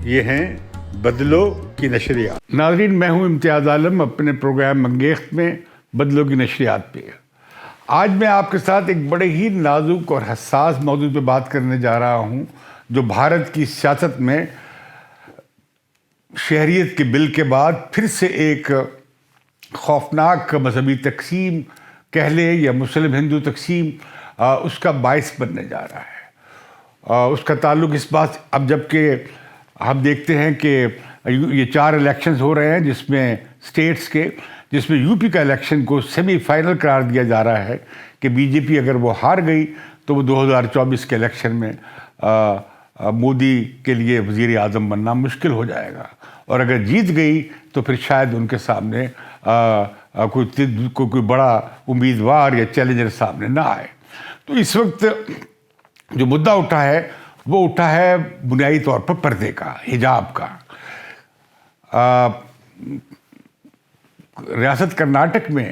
یہ ہیں بدلو کی نشریات۔ ناظرین، میں ہوں امتیاز عالم اپنے پروگرام انگیخت میں بدلو کی نشریات پہ۔ آج میں آپ کے ساتھ ایک بڑے ہی نازک اور حساس موضوع پہ بات کرنے جا رہا ہوں، جو بھارت کی سیاست میں شہریت کے بل کے بعد پھر سے ایک خوفناک مذہبی تقسیم کہہ لیں یا مسلم ہندو تقسیم، اس کا باعث بننے جا رہا ہے۔ اس کا تعلق اس بات، اب جب کہ ہم دیکھتے ہیں کہ یہ 4 الیکشنز ہو رہے ہیں جس میں اسٹیٹس کے، جس میں یو پی کا الیکشن کو سیمی فائنل قرار دیا جا رہا ہے کہ بی جے پی اگر وہ ہار گئی تو وہ 2024 کے الیکشن میں مودی کے لیے وزیر اعظم بننا مشکل ہو جائے گا، اور اگر جیت گئی تو پھر شاید ان کے سامنے کوئی بڑا امیدوار یا چیلنجر سامنے نہ آئے۔ تو اس وقت جو مدعا اٹھا ہے وہ اٹھا ہے بنیادی طور پر پردے کا، حجاب کا۔ ریاست کرناٹک میں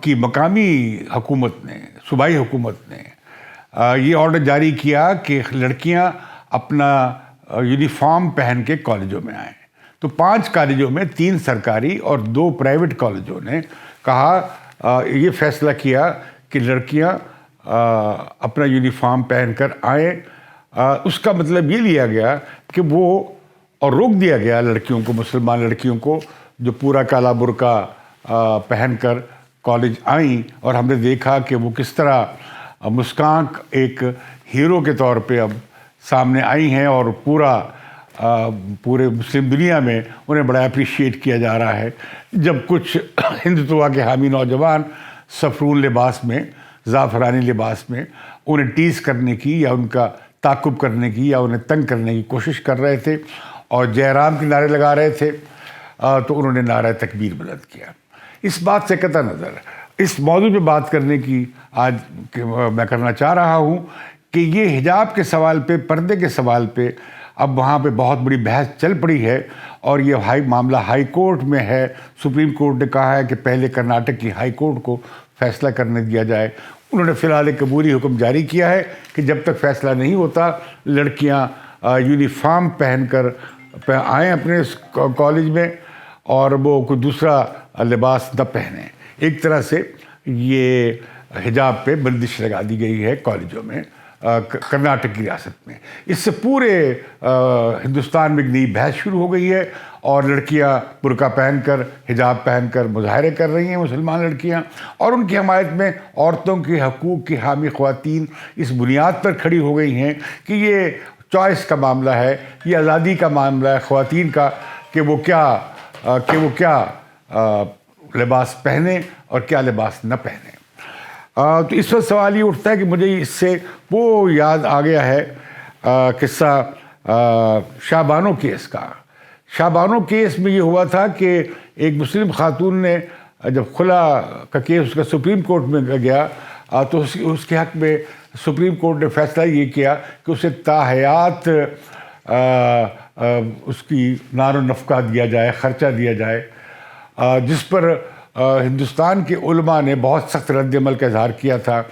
کی مقامی حکومت نے، صوبائی حکومت نے یہ آرڈر جاری کیا کہ لڑکیاں اپنا یونیفارم پہن کے کالجوں میں آئیں۔ تو 5 کالجوں میں 3 سرکاری اور 2 پرائیویٹ کالجوں نے کہا، یہ فیصلہ کیا کہ لڑکیاں اپنا یونیفارم پہن کر آئیں۔ اس کا مطلب یہ لیا گیا کہ وہ، اور روک دیا گیا لڑکیوں کو، مسلمان لڑکیوں کو جو پورا کالا برقع پہن کر کالج آئیں، اور ہم نے دیکھا کہ وہ کس طرح مسکان ایک ہیرو کے طور پہ اب سامنے آئی ہیں، اور پورے مسلم دنیا میں انہیں بڑا اپریشیٹ کیا جا رہا ہے، جب کچھ ہندوتوا کے حامی نوجوان سفرون لباس میں، زعفرانی لباس میں انہیں ٹیز کرنے کی یا ان کا تعقب کرنے کی یا انہیں تنگ کرنے کی کوشش کر رہے تھے اور جے رام کے نعرے لگا رہے تھے، تو انہوں نے نعرہ تکبیر بلند کیا۔ اس بات سے قطع نظر اس موضوع پہ بات کرنے کی آج میں کرنا چاہ رہا ہوں کہ یہ حجاب کے سوال پہ، پردے کے سوال پہ اب وہاں پہ بہت بڑی بحث چل پڑی ہے، اور یہ معاملہ ہائی کورٹ میں ہے۔ سپریم کورٹ نے کہا ہے کہ پہلے کرناٹک کی ہائی کورٹ کو فیصلہ کرنے دیا جائے۔ انہوں نے فی الحال ایک عبوری حکم جاری کیا ہے کہ جب تک فیصلہ نہیں ہوتا لڑکیاں یونیفارم پہن کر آئیں اپنے کالج میں، اور وہ کوئی دوسرا لباس نہ پہنیں۔ ایک طرح سے یہ حجاب پہ بندش لگا دی گئی ہے کالجوں میں، کرناٹک کی ریاست میں۔ اس سے پورے ہندوستان میں ایک نئی بحث شروع ہو گئی ہے، اور لڑکیاں برقع پہن کر، حجاب پہن کر مظاہرے کر رہی ہیں، مسلمان لڑکیاں، اور ان کی حمایت میں عورتوں کے حقوق کی حامی خواتین اس بنیاد پر کھڑی ہو گئی ہیں کہ یہ چوائس کا معاملہ ہے، یہ آزادی کا معاملہ ہے خواتین کا کہ وہ کیا لباس پہنیں اور کیا لباس نہ پہنیں۔ تو اس وقت سوال یہ اٹھتا ہے کہ مجھے اس سے وہ یاد آ گیا ہے قصہ شاہ بانو کیس کا۔ شاہ بانو کیس میں یہ ہوا تھا کہ ایک مسلم خاتون نے جب خلا کا کیس اس کا سپریم کورٹ میں گیا، تو اس کے حق میں سپریم کورٹ نے فیصلہ یہ کیا کہ اسے تاحیات اس کی نان و نفقہ دیا جائے، خرچہ دیا جائے، جس پر ہندوستان کے علماء نے بہت سخت رد عمل کا اظہار کیا تھا۔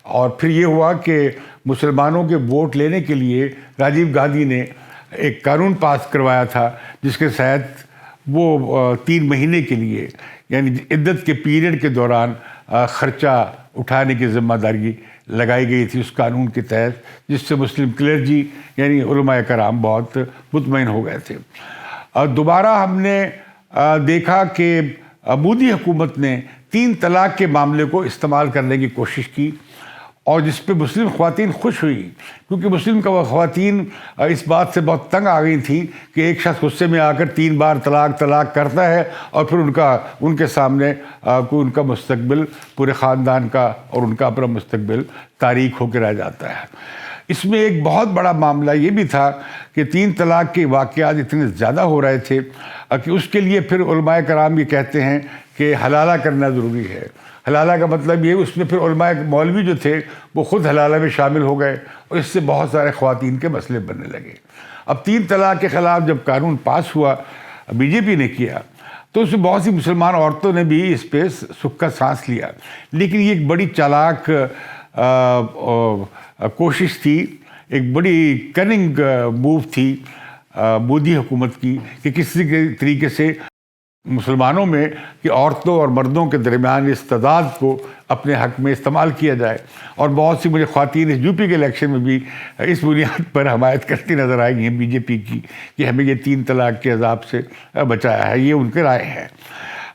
اور پھر یہ ہوا کہ مسلمانوں کے ووٹ لینے کے لیے راجیو گاندھی نے ایک قانون پاس کروایا تھا، جس کے تحت وہ 3 مہینے کے لیے، یعنی عدت کے پیریڈ کے دوران خرچہ اٹھانے کی ذمہ داری لگائی گئی تھی اس قانون کے تحت، جس سے مسلم کلرجی یعنی علماء کرام بہت مطمئن ہو گئے تھے۔ دوبارہ ہم نے دیکھا کہ مودی حکومت نے 3 طلاق کے معاملے کو استعمال کرنے کی کوشش کی، اور جس پہ مسلم خواتین خوش ہوئی، کیونکہ مسلم خواتین اس بات سے بہت تنگ آ گئی تھیں کہ ایک شخص غصے میں آ کر 3 بار طلاق کرتا ہے، اور پھر ان کے سامنے ان کا مستقبل، پورے خاندان کا اور ان کا اپنا مستقبل تاریک ہو کے رہ جاتا ہے۔ اس میں ایک بہت بڑا معاملہ یہ بھی تھا کہ 3 طلاق کے واقعات اتنے زیادہ ہو رہے تھے کہ اس کے لیے پھر علماء کرام یہ کہتے ہیں کہ حلالہ کرنا ضروری ہے۔ حلالہ کا مطلب یہ، اس میں پھر علماء مولوی جو تھے وہ خود حلالہ میں شامل ہو گئے، اور اس سے بہت سارے خواتین کے مسئلے بننے لگے۔ اب 3 طلاق کے خلاف جب قانون پاس ہوا، بی جے پی نے کیا، تو اس میں بہت سی مسلمان عورتوں نے بھی اس پہ سکھ کا سانس لیا، لیکن یہ ایک بڑی چالاک کوشش تھی، ایک بڑی کننگ موو تھی مودی حکومت کی کہ کسی کے طریقے سے مسلمانوں میں کہ عورتوں اور مردوں کے درمیان اس تضاد کو اپنے حق میں استعمال کیا جائے. اور بہت سی مجھے خواتین اس یو پی کے الیکشن میں بھی اس بنیاد پر حمایت کرتی نظر آئی ہیں بی جے پی کی کہ ہمیں یہ 3 طلاق کے عذاب سے بچایا ہے. یہ ان کے رائے ہے.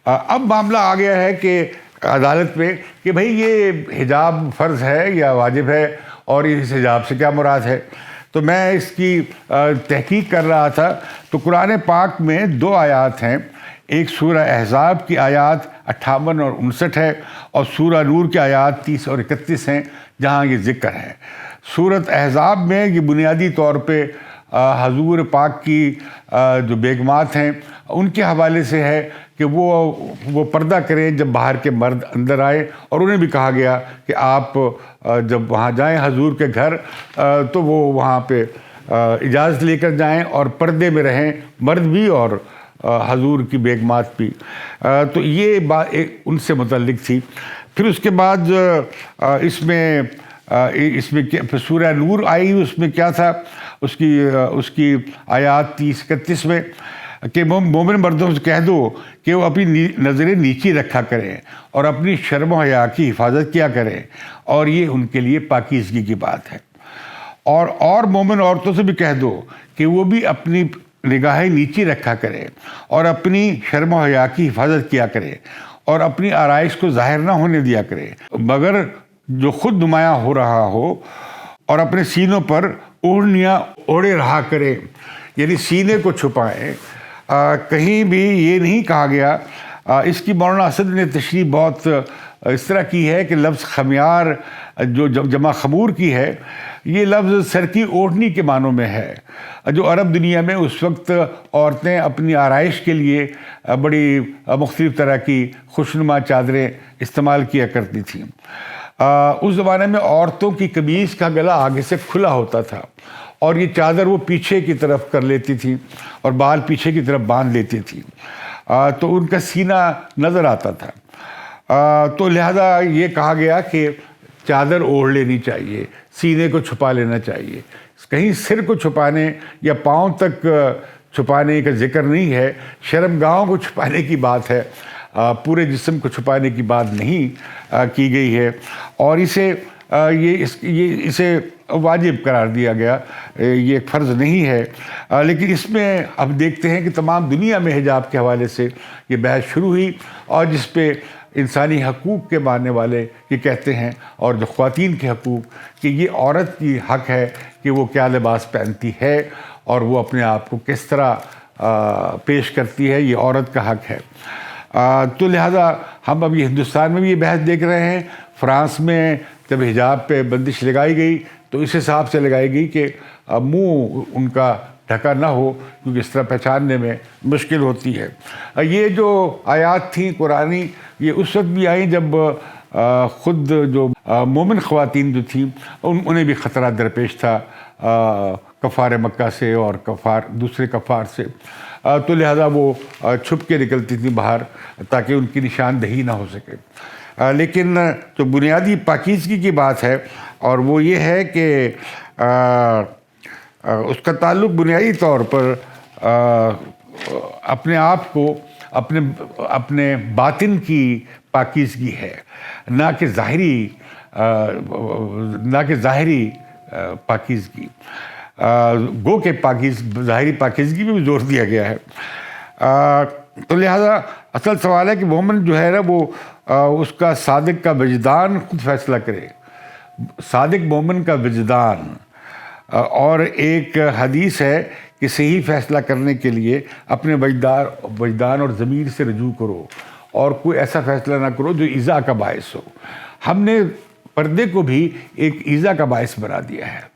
اب معاملہ آ گیا ہے کہ عدالت میں کہ بھئی یہ حجاب فرض ہے یا واجب ہے اور اس حجاب سے کیا مراد ہے. تو میں اس کی تحقیق کر رہا تھا تو قرآن پاک میں 2 آیات ہیں. ایک سورہ احزاب کی آیات 58 اور 59 ہے اور سورہ نور کی آیات 30 اور 31 ہیں جہاں یہ ذکر ہے. سورۃ احزاب میں یہ بنیادی طور پہ حضور پاک کی جو بیگمات ہیں ان کے حوالے سے ہے کہ وہ پردہ کریں جب باہر کے مرد اندر آئے، اور انہیں بھی کہا گیا کہ آپ جب وہاں جائیں حضور کے گھر تو وہ وہاں پہ اجازت لے کر جائیں اور پردے میں رہیں، مرد بھی اور حضور کی بیگمات بھی. تو یہ بات ان سے متعلق تھی. پھر اس کے بعد اس میں سورہ نور آئی. اس میں کیا تھا؟ اس کی آیات 30-31 میں کہ مومن مردوں سے کہہ دو کہ وہ اپنی نظریں نیچی رکھا کریں اور اپنی شرم و حیا کی حفاظت کیا کریں، اور یہ ان کے لیے پاکیزگی کی بات ہے. اور مومن عورتوں سے بھی کہہ دو کہ وہ بھی اپنی نگاہیں نیچی رکھا کریں اور اپنی شرم و حیا کی حفاظت کیا کریں اور اپنی آرائش کو ظاہر نہ ہونے دیا کریں مگر جو خود نمایاں ہو رہا ہو، اور اپنے سینوں پر اوڑھنیاں اوڑھے رہا کریں، یعنی سینے کو چھپائیں. کہیں بھی یہ نہیں کہا گیا. اس کی مولانا اسد نے تشریح بہت اس طرح کی ہے کہ لفظ خمیار جو جمع خمور کی ہے، یہ لفظ سر کی اوڑھنی کے معنوں میں ہے، جو عرب دنیا میں اس وقت عورتیں اپنی آرائش کے لیے بڑی مختلف طرح کی خوشنما چادریں استعمال کیا کرتی تھیں. اس زمانے میں عورتوں کی قمیص کا گلا آگے سے کھلا ہوتا تھا اور یہ چادر وہ پیچھے کی طرف کر لیتی تھی اور بال پیچھے کی طرف باندھ لیتی تھی، تو ان کا سینہ نظر آتا تھا. تو لہذا یہ کہا گیا کہ چادر اوڑھ لینی چاہیے، سینے کو چھپا لینا چاہیے. کہیں سر کو چھپانے یا پاؤں تک چھپانے کا ذکر نہیں ہے، شرمگاہوں کو چھپانے کی بات ہے، پورے جسم کو چھپانے کی بات نہیں کی گئی ہے. اور اسے واجب قرار دیا گیا، یہ ایک فرض نہیں ہے. لیکن اس میں اب دیکھتے ہیں کہ تمام دنیا میں حجاب کے حوالے سے یہ بحث شروع ہوئی، اور جس پہ انسانی حقوق کے ماننے والے یہ کہتے ہیں، اور جو خواتین کے حقوق، کہ یہ عورت کی حق ہے کہ وہ کیا لباس پہنتی ہے اور وہ اپنے آپ کو کس طرح پیش کرتی ہے، یہ عورت کا حق ہے. تو لہذا ہم اب یہ ہندوستان میں بھی یہ بحث دیکھ رہے ہیں. فرانس میں جب حجاب پہ بندش لگائی گئی تو اس حساب سے لگائی گئی کہ منہ ان کا ڈھکا نہ ہو، کیونکہ اس طرح پہچاننے میں مشکل ہوتی ہے. یہ جو آیات تھیں قرآنی، یہ اس وقت بھی آئیں جب خود جو مومن خواتین جو تھیں انہیں بھی خطرہ درپیش تھا کفار مکہ سے اور دوسرے کفار سے. تو لہذا وہ چھپ کے نکلتی تھیں باہر تاکہ ان کی نشاندہی نہ ہو سکے. لیکن جو بنیادی پاکیزگی کی بات ہے، اور وہ یہ ہے کہ اس کا تعلق بنیادی طور پر اپنے آپ کو اپنے باطن کی پاکیزگی ہے، نہ کہ ظاہری پاکیزگی. گو کہ ظاہری پاکیزگی میں بھی زور دیا گیا ہے. تو لہذا اصل سوال ہے کہ مومن جو ہے نا وہ اس کا صادق کا وجدان خود فیصلہ کرے، صادق مومن کا وجدان. اور ایک حدیث ہے کہ صحیح فیصلہ کرنے کے لیے اپنے وجدان اور ضمیر سے رجوع کرو اور کوئی ایسا فیصلہ نہ کرو جو ایذا کا باعث ہو. ہم نے پردے کو بھی ایک ایذا کا باعث بنا دیا ہے.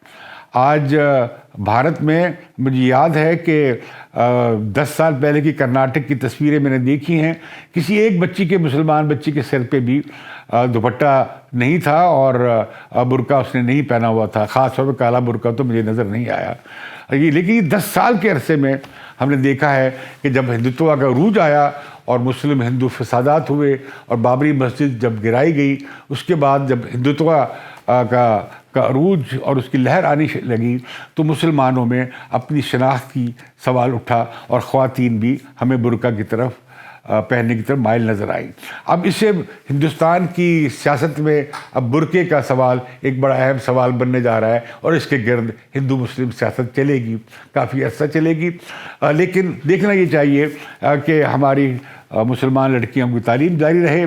آج بھارت میں مجھے یاد ہے کہ 10 سال پہلے کی کرناٹک کی تصویریں میں نے دیکھی ہیں. کسی ایک مسلمان بچی کے سر پہ بھی دوپٹہ نہیں تھا اور برقع اس نے نہیں پہنا ہوا تھا، خاص طور پہ کالا برقع تو مجھے نظر نہیں آیا. لیکن یہ 10 سال کے عرصے میں ہم نے دیکھا ہے کہ جب ہندوتوا کا عروج آیا اور مسلم ہندو فسادات ہوئے اور بابری مسجد جب گرائی گئی، اس کے بعد جب ہندوتوا کا عروج اور اس کی لہر آنی لگی تو مسلمانوں میں اپنی شناخت کی سوال اٹھا اور خواتین بھی ہمیں برقع کی طرف پہننے کی طرف مائل نظر آئی. اب اس سے ہندوستان کی سیاست میں اب برقعے کا سوال ایک بڑا اہم سوال بننے جا رہا ہے اور اس کے گرد ہندو مسلم سیاست چلے گی، کافی عرصہ چلے گی. لیکن دیکھنا یہ چاہیے کہ ہماری مسلمان لڑکیوں کی تعلیم جاری رہے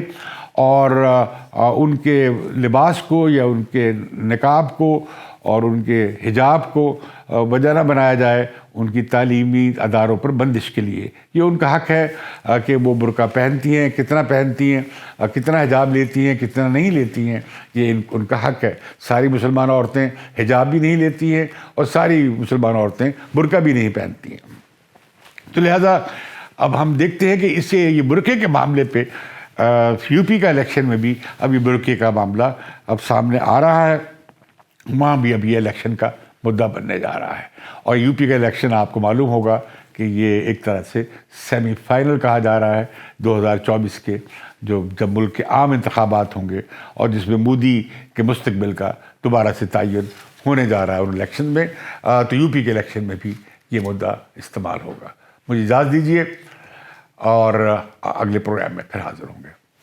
اور ان کے لباس کو یا ان کے نقاب کو اور ان کے حجاب کو وجہ نہ بنایا جائے ان کی تعلیمی اداروں پر بندش کے لیے. یہ ان کا حق ہے کہ وہ برقع پہنتی ہیں، کتنا پہنتی ہیں، کتنا حجاب لیتی ہیں، کتنا نہیں لیتی ہیں، یہ ان کا حق ہے. ساری مسلمان عورتیں حجاب بھی نہیں لیتی ہیں اور ساری مسلمان عورتیں برقع بھی نہیں پہنتی ہیں. تو لہذا اب ہم دیکھتے ہیں کہ اس سے یہ برقعے کے معاملے پہ یو پی کا الیکشن میں بھی اب یہ برقعے کا معاملہ اب سامنے آ رہا ہے، وہاں بھی اب یہ الیکشن کا مدعا بننے جا رہا ہے. اور یو پی کا الیکشن آپ کو معلوم ہوگا کہ یہ ایک طرح سے سیمی فائنل کہا جا رہا ہے 2024 کے، جب ملک کے عام انتخابات ہوں گے اور جس میں مودی کے مستقبل کا دوبارہ سے تعین ہونے جا رہا ہے ان الیکشن میں. تو یو پی کے الیکشن میں بھی یہ مدعا استعمال ہوگا. مجھے اجازت دیجیے اور اگلے پروگرام میں پھر حاضر ہوں گے.